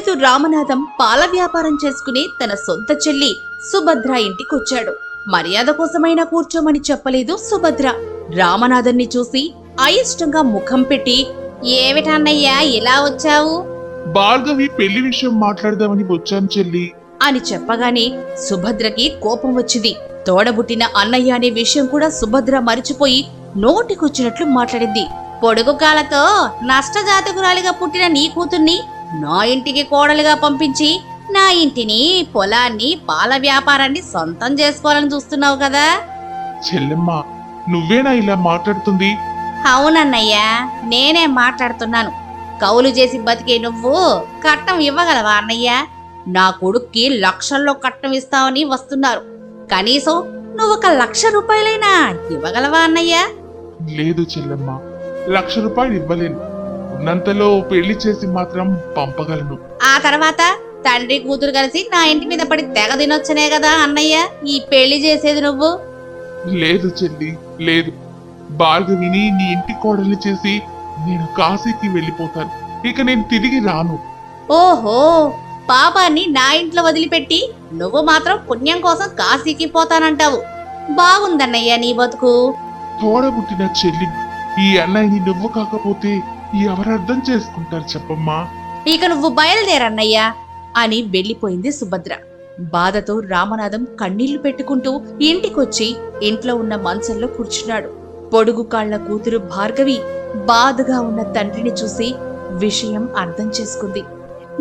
రైతు రామనాథం పాల వ్యాపారం చేసుకుని తన సొంత చెల్లి సుభద్ర ఇంటికొచ్చాడు. మర్యాద కోసమైనా కూర్చోమని చెప్పలేదు సుభద్ర. రామనాథన్ని చూసి అయిష్టంగా ముఖం పెట్టి, ఏమిటన్నయ్యా ఇలా వచ్చావు? భార్గవి పెళ్లి విషయం మాట్లాడదామని వచ్చాను చెల్లి అని చెప్పగానే సుభద్రకి కోపం వచ్చింది. తోడబుట్టిన అన్నయ్య అనే విషయం కూడా సుభద్ర మరిచిపోయి నోటికొచ్చినట్లు మాట్లాడింది. పొడుగు కాలతో నష్టజాతకురాలిగా పుట్టిన నీ కూతుర్ని నా ఇంటికి కోడలుగా పంపించి నా ఇంటిని, పొలాన్ని, పాల వ్యాపారాన్ని సొంతం చేసుకోవాలని చూస్తున్నావు కదా? చెల్లెమ్మ, నువ్వేనా ఇలా మాట్లాడుతుంది? అవునన్నయ్యా, నేనే మాట్లాడుతున్నాను. కౌలు చేసి బతికే నువ్వు కట్నం ఇవ్వగలవా అన్నయ్య? నా కొడుక్కి లక్షల్లో కట్నం ఇస్తావని వస్తున్నారు. కనీసం నువ్వు 1,00,000 రూపాయలైనా ఇవ్వగలవా అన్నయ్య? లేదు చెల్లెమ్మ, 1,00,000 రూపాయలు ఇవ్వలేను. ఉన్నంతలో పెళ్లి చేసి మాత్రం పంపగలను. ఆ తర్వాత తండ్రి కూతురు కలిసి నా ఇంటి మీద పడి తెగ తినొచ్చనే కదా అన్నయ్య ఈ పెళ్లి చేసేది నువ్వు? లేదు చెల్లి, లేదు. భార్గవిని నీ ఇంటి కోడల్ని చేసి నేను కాశీకి వెళ్ళిపోతాను. ఇక నేను తిరిగి రాను. ఓహో, పాపాన్ని నా ఇంట్లో వదిలిపెట్టి నువ్వు మాత్రం పుణ్యం కోసం కాశీకి పోతానంటావు. బాగుందన్నయ్య నీ బతుకు. తోడబుట్టిన చెల్లి ఈ అన్నయ్యని నువ్వు కాకపోతే ఎవరర్థం చేసుకుంటారు చెప్పమ్మా? ఇక నువ్వు బయలుదేరన్నయ్యా అని వెళ్లిపోయింది సుభద్ర. బాధతో రామనాథం కన్నీళ్లు పెట్టుకుంటూ ఇంటికొచ్చి ఇంట్లో ఉన్న మంచంలో కూర్చున్నాడు. పొడుగు కాళ్ల కూతురు భార్గవి బాధగా ఉన్న తండ్రిని చూసి విషయం అర్థం చేసుకుంది.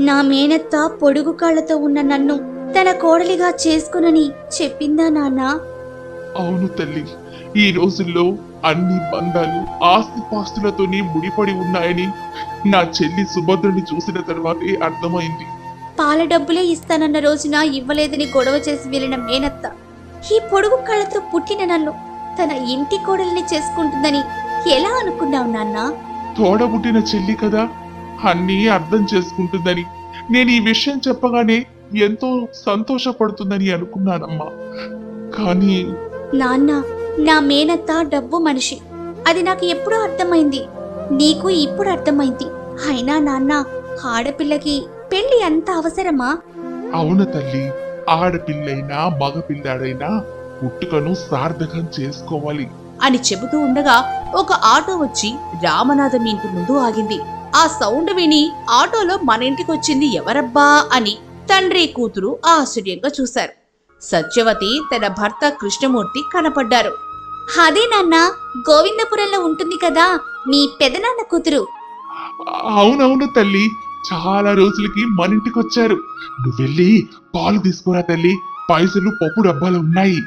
నా మేనత్త పొడుగు కాళ్లతో ఉన్న నన్ను తన కోడలిగా చేసుకునని చెప్పిందా నాన్నా? అవును తల్లి, ఈ రోజుల్లో అన్ని బంధాలు ఆస్తిపాస్తులతోనే ముడిపడి ఉన్నాయని నా చెల్లి సుభద్రని చూసిన తర్వాతే అర్థమైంది. పాల డబ్బులే ఇస్తానన్న రోజున ఇవ్వలేదని గొడవ చేసి వెళ్ళిన మేనత్త ఈ పొడుగు కళ్ళతో పుట్టిన నన్ను తన ఇంటి కోడల్ని చేసుకుంటుందని ఎలా అనుకున్నావు నాన్నా? తోడబుట్టిన చెల్లి కదా, అన్నీ అర్థం చేసుకుంటుందని నేను ఈ విషయం చెప్పగానే ఎంతో సంతోషపడుతుందని అనుకున్నానమ్మా. కానీ నాన్న, నా మేనత్త డబ్బు మనిషి, అది నాకు ఎప్పుడూ అర్థమైంది. నీకు ఇప్పుడు అర్థమైంది. అయినా నాన్న, ఆడపిల్లకి పెళ్లి అంత అవసరమా? అవును తల్లి, ఆడపిల్లైనా మగపిల్లాడైనా పుట్టుకను సార్థకం చేసుకోవాలి అని చెబుతూ ఉండగా ఒక ఆటో వచ్చి రామనాథం ఇంటి ముందు ఆగింది. ఆ సౌండ్ విని ఆటోలో మన ఇంటికొచ్చింది ఎవరబ్బా అని తండ్రి కూతురు ఆశ్చర్యంగా చూశారు. సత్యవతి తన భర్త కృష్ణమూర్తి కనపడ్డారు. అదే నాన్న, గోవిందపురంలో ఉంటుంది కదా మీ పెదనాన్న కూతురు. అవునవును తల్లి, చాలా రోజులకి మన ఇంటికి వచ్చారు. నువ్వు వెళ్ళి పాలు తీసుకురా తల్లి, పైసలు పప్పు డబ్బాలు ఉన్నాయి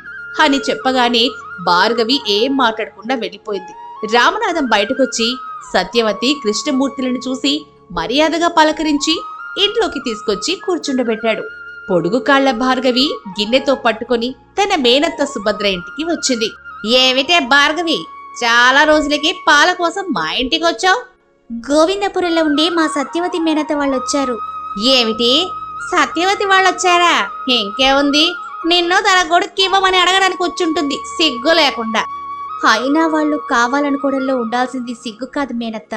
అని చెప్పగానే భార్గవి ఏం మాట్లాడకుండా వెళ్ళిపోయింది. రామనాథం బయటకొచ్చి సత్యవతి కృష్ణమూర్తులను చూసి మర్యాదగా పలకరించి ఇంట్లోకి తీసుకొచ్చి కూర్చుండబెట్టాడు. పొడుగు కాళ్ల భార్గవి గిన్నెతో పట్టుకొని తన మేనత్త సుభద్ర ఇంటికి వచ్చింది. ఏమిటే భార్గవి, చాలా రోజులకి పాల కోసం మా ఇంటికి వచ్చావు? గోవిందపురంలో ఉండే మా సత్యవతి మేనత్త వాళ్ళొచ్చారు. ఏమిటి, సత్యవతి వాళ్ళొచ్చారా? ఇంకేముంది, నిన్ను తన కొడుక్కి ఇవ్వమని అడగడానికి వచ్చుంటుంది సిగ్గు లేకుండా. అయినా వాళ్ళు కావాలనుకోవడంలో ఉండాల్సింది సిగ్గు కాదు మేనత్త,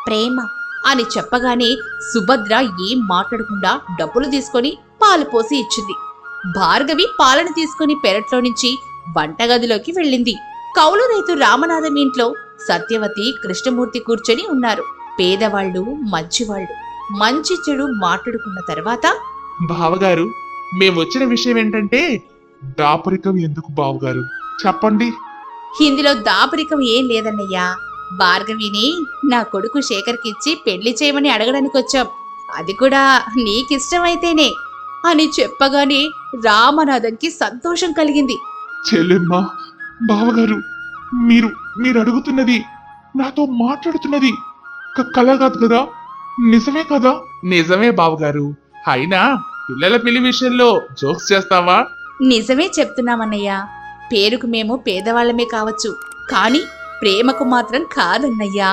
ప్రేమ అని చెప్పగానే సుభద్ర ఏం మాట్లాడకుండా డబ్బులు తీసుకొని పాలు పోసి ఇచ్చింది. భార్గవి పాలను తీసుకుని పెరట్లో నుంచి వంటగదిలోకి వెళ్ళింది. కౌలు రైతు రామనాథం ఇంట్లో సత్యవతి కృష్ణమూర్తి కూర్చొని ఉన్నారు. పేదవాళ్లు మంచివాళ్లు మంచి చెడు మాట్లాడుకున్న తర్వాత, బావగారు, మేమొచ్చిన విషయం ఏంటంటే దాపరికం ఎందుకు బావగారు చెప్పండి? ఇందులో దాపరికం ఏం లేదన్నయ్యా. భార్గవిని నా కొడుకు శేఖర్కిచ్చి పెళ్లి చేయమని అడగడానికి వచ్చాం, అది కూడా నీకిష్టమైతేనే అని చెప్పగానే రామనాథంకి సంతోషం కలిగింది. చెల్లెమ్మ, బావగారు, మీరు మీరు అడుగుతున్నది, నాతో మాట్లాడుతున్నది కల కాదు కదా, నిజమే కదా? నిజమే బావగారు. అయినా పిల్లల పెళ్లి విషయంలో జోక్స్ చేస్తావా? నిజమే చెప్తున్నామన్నయ్యా. పేరుకు మేము పేదవాళ్లమే కావచ్చు, కాని ప్రేమకు మాత్రం కాదన్నయ్యా.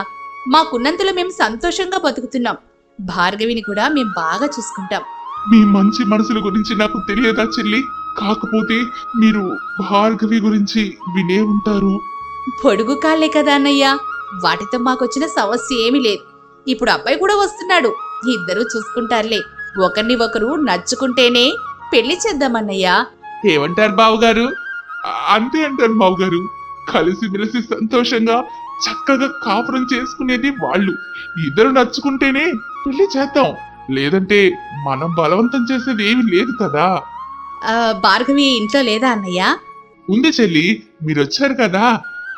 మాకున్నంతలో మేము సంతోషంగా బతుకుతున్నాం. భార్గవిని కూడా మేం బాగా చూసుకుంటాం. మీ మంచి మనసుల గురించి నాకు తెలియదా చెల్లి? కాకపోతే మీరు భార్గవి గురించి వినే ఉంటారు. పొడుగు కాళ్లే కదా అన్నయ్యా, వాటితో మాకొచ్చిన సమస్య ఏమీ లేదు. ఇప్పుడు అబ్బాయి కూడా వస్తున్నాడు, ఇద్దరూ చూసుకుంటారులే. ఒకరిని ఒకరు నచ్చుకుంటేనే పెళ్లి చేద్దామన్నయ్యా. ఏమంటారు బావగారు? అంతే అంటారు బావగారు. కలిసిమెలిసి సంతోషంగా చక్కగా కాపురం చేసుకునేది వాళ్ళు. ఇద్దరు నచ్చుకుంటేనే పెళ్లి చేద్దాం, లేదంటే మనం బలవంతం చేసేది ఏమీ లేదు కదా. భార్గవి ఇంట్లో లేదా అన్నయ్య ఉంది చెల్లి, మీరొచ్చారు కదా,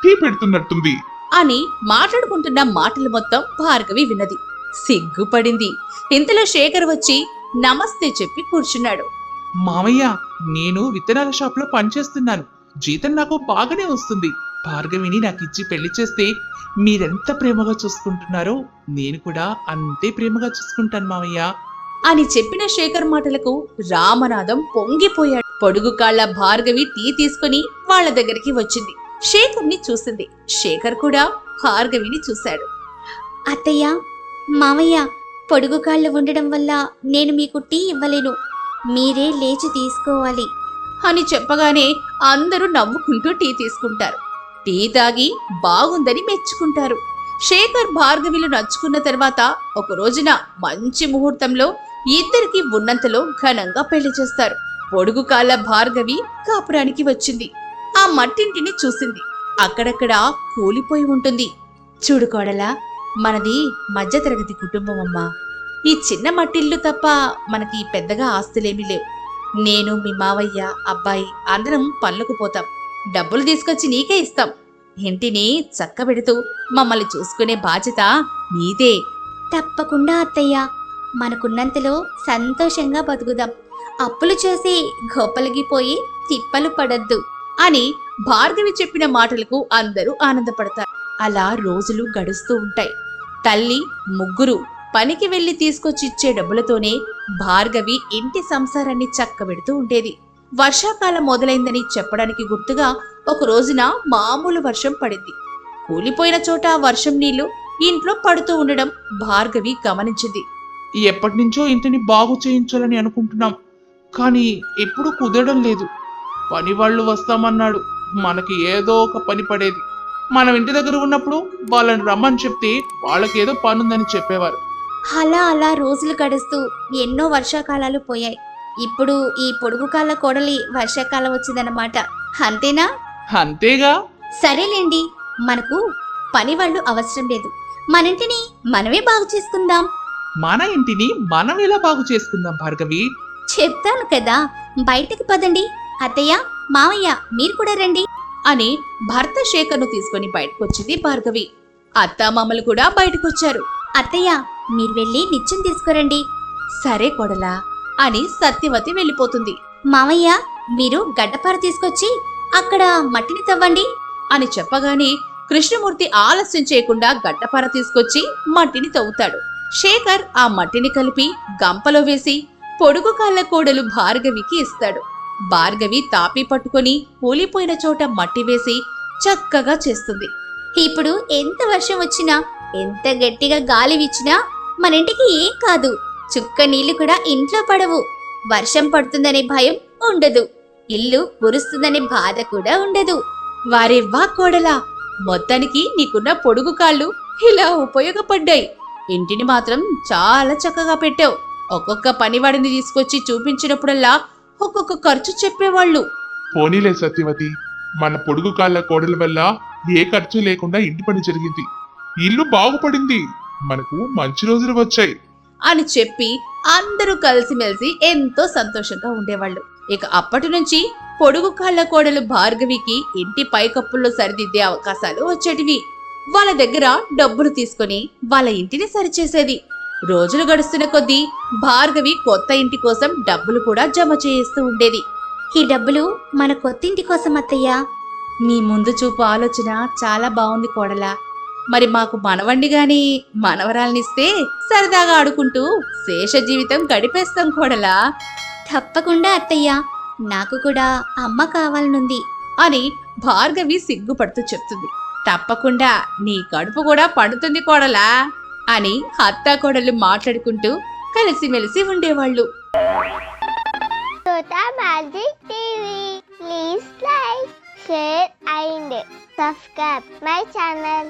టీ పెడుతున్నట్టుంది. అని మాట్లాడుకుంటున్న మాటలు మొత్తం భార్గవి విన్నది. సిగ్గుపడింది. ఇంతలో శేఖర్ వచ్చి నమస్తే చెప్పి కూర్చున్నాడు. మామయ్య, నేను విత్తనాల షాప్ లో పనిచేస్తున్నాను. జీతం నాకు బాగానే వస్తుంది. భార్గవిని నాకు ఇచ్చి పెళ్లి చేస్తే మీరెంత ప్రేమగా చూసుకుంటున్నారో నేను కూడా అంతే ప్రేమగా చూసుకుంటాను మామయ్య అని చెప్పిన శేఖర్ మాటలకు రామనాథం పొంగిపోయాడు. పొడుగు కాళ్ల భార్గవి టీ తీసుకుని వాళ్ళ దగ్గరికి వచ్చింది. శేఖర్ని చూసింది. శేఖర్ కూడా భార్గవిని చూశాడు. అత్తయ్య, మామయ్య, పొడుగు కాళ్ళు ఉండడం వల్ల నేను మీకు టీ ఇవ్వలేను, మీరే లేచి తీసుకోవాలి అని చెప్పగానే అందరూ నవ్వుకుంటూ టీ తీసుకుంటారు. టీ తాగి బాగుందని మెచ్చుకుంటారు. శేఖర్ భార్గవిలు నచ్చుకున్న తర్వాత ఒక రోజున మంచి ముహూర్తంలో ఇద్దరికి ఉన్నంతలో ఘనంగా పెళ్లి చేస్తారు. పొడుగు కాళ్ళ భార్గవి కాపురానికి వచ్చింది. ఆ మట్టింటిని చూసింది. అక్కడక్కడ కూలిపోయి ఉంటుంది. చూడు కోడలా, మనది మధ్యతరగతి కుటుంబం అమ్మా. ఈ చిన్న మట్టిల్లు తప్ప మనకి పెద్దగా ఆస్తులేమీ లేవు. నేను, మీ మావయ్య, అబ్బాయి అందరం పనులకు పోతాం. డబ్బులు తీసుకొచ్చి నీకే ఇస్తాం. ఇంటిని చక్కబెడుతూ మమ్మల్ని చూసుకునే బాధ్యత నీదే. తప్పకుండా అత్తయ్య, మనకున్నంతలో సంతోషంగా బతుకుదాం. అప్పులు చేసి గొప్పలగిపోయి తిప్పలు పడద్దు అని భార్గవి చెప్పిన మాటలకు అందరూ ఆనందపడతారు. అలా రోజులు గడుస్తూ ఉంటాయి. తల్లి, ముగ్గురు పనికి వెళ్లి తీసుకొచ్చి ఇచ్చే డబ్బులతోనే భార్గవి ఇంటి సంసారాన్ని చక్కబెడుతూ ఉండేది. వర్షాకాలం మొదలైందని చెప్పడానికి గుర్తుగా ఒక రోజున మామూలు వర్షం పడింది. కూలిపోయిన చోట వర్షం నీళ్లు ఇంట్లో పడుతూ ఉండడం భార్గవి గమనించింది. ఎప్పటి నుంచో ఇంటిని బాగు చేయించాలని అనుకుంటున్నాం, కానీ ఎప్పుడూ కుదరడం లేదు. పని వాళ్ళు వస్తామన్నాడు, మనకి ఏదో ఒక పని పడేది. మనం ఇంటి దగ్గర ఉన్నప్పుడు వాళ్ళని రమ్మని చెప్తే వాళ్ళకేదో పనుందని చెప్పేవారు. అలా అలా రోజులు గడుస్తూ ఎన్నో వర్షాకాలాలు పోయాయి. ఇప్పుడు ఈ పొడుగు కాళ్ళ కోడలి వర్షాకాలం వచ్చిందన్నమాట. అంతేనా? అంతేగా. సరేలేండి, మనకు పని వాళ్ళు అవసరం లేదు. మన ఇంటిని మనమే బాగు చేసుకుందాం. మన ఇంటిని మనం ఎలా బాగు చేసుకుందాం భార్గవి? చెప్తాను కదా, బయటకి పదండి. అత్తయ్య, మావయ్య, మీరు కూడా రండి అని భర్త శేఖర్ను తీసుకుని బయటకొచ్చింది భార్గవి. అత్తామామలు కూడా బయటకొచ్చారు. అత్తయ్య, మీరు వెళ్ళి నిత్యం తీసుకురండి. సరే కొడలా అని సత్యవతి వెళ్ళిపోతుంది. మావయ్య, మీరు గడ్డపార తీసుకొచ్చి అక్కడ మట్టిని తవ్వండి అని చెప్పగానే కృష్ణమూర్తి ఆలస్యం చేయకుండా గడ్డపార తీసుకొచ్చి మట్టిని తవ్వుతాడు. శేఖర్ ఆ మట్టిని కలిపి గంపలో వేసి పొడుగు కాళ్ళ కోడలు భార్గవికి ఇస్తాడు. భార్గవి తాపి పట్టుకొని కూలిపోయిన చోట మట్టి వేసి చక్కగా చేస్తుంది. ఇప్పుడు ఎంత వర్షం వచ్చినా, ఎంత గట్టిగా గాలి వీచినా మన ఇంటికి ఏం కాదు. చుక్క నీళ్లు కూడా ఇంట్లో పడవు. వర్షం పడుతుందనే భయం ఉండదు. ఇల్లు కురుస్తుందనే బాధ కూడా ఉండదు. వారెవ్వా కోడలా, మొత్తానికి నీకున్న పొడుగు కాళ్ళు ఇలా ఉపయోగపడ్డాయి. ఇంటిని మాత్రం చాలా చక్కగా పెట్టావు. ఒక్కొక్క పనివాడిని తీసుకొచ్చి చూపించినప్పుడల్లా ఒక్కొక్క ఖర్చు చెప్పేవాళ్ళు. పోనీలే సత్యవతి, మన పొడుగు కాళ్ళ కోడల వల్ల ఏ ఖర్చు లేకుండా ఇంటి పని జరిగింది, ఇల్లు బాగుపడింది, మనకు మంచి రోజులు వచ్చాయి అని చెప్పి అందరూ కలిసిమెలిసి ఎంతో సంతోషంగా ఉండేవాళ్ళు. ఇక అప్పటి నుంచి పొడుగు కాళ్ళ కోడలు భార్గవికి ఇంటి పైకప్పుల్లో సరిదిద్దే అవకాశాలు వచ్చేటివి. వాళ్ళ దగ్గర డబ్బులు తీసుకుని వాళ్ళ ఇంటిని సరిచేసేది. రోజులు గడుస్తున్న కొద్దీ భార్గవి కొత్త ఇంటి కోసం డబ్బులు కూడా జమ చేయిస్తూ ఉండేది. ఈ డబ్బులు మన కొత్తింటి కోసం అత్తయ్య. నీ ముందు చూపు ఆలోచన చాలా బాగుంది కోడలా. మరి మాకు మనవండి గాని మనవరాలనిస్తే సరదాగా ఆడుకుంటూ శేష జీవితం గడిపేస్తాం కోడలా. తప్పకుండా అత్తయ్య, నాకు కూడా అమ్మ కావాలనుంది అని భార్గవి సిగ్గుపడుతూ చెప్తుంది. తప్పకుండా నీ కడుపు కూడా పండుతుంది కోడలా అని అత్తా కోడలు మాట్లాడుకుంటూ కలిసిమెలిసి ఉండేవాళ్ళు. Tota Magic TV. Please like, share and subscribe my channel.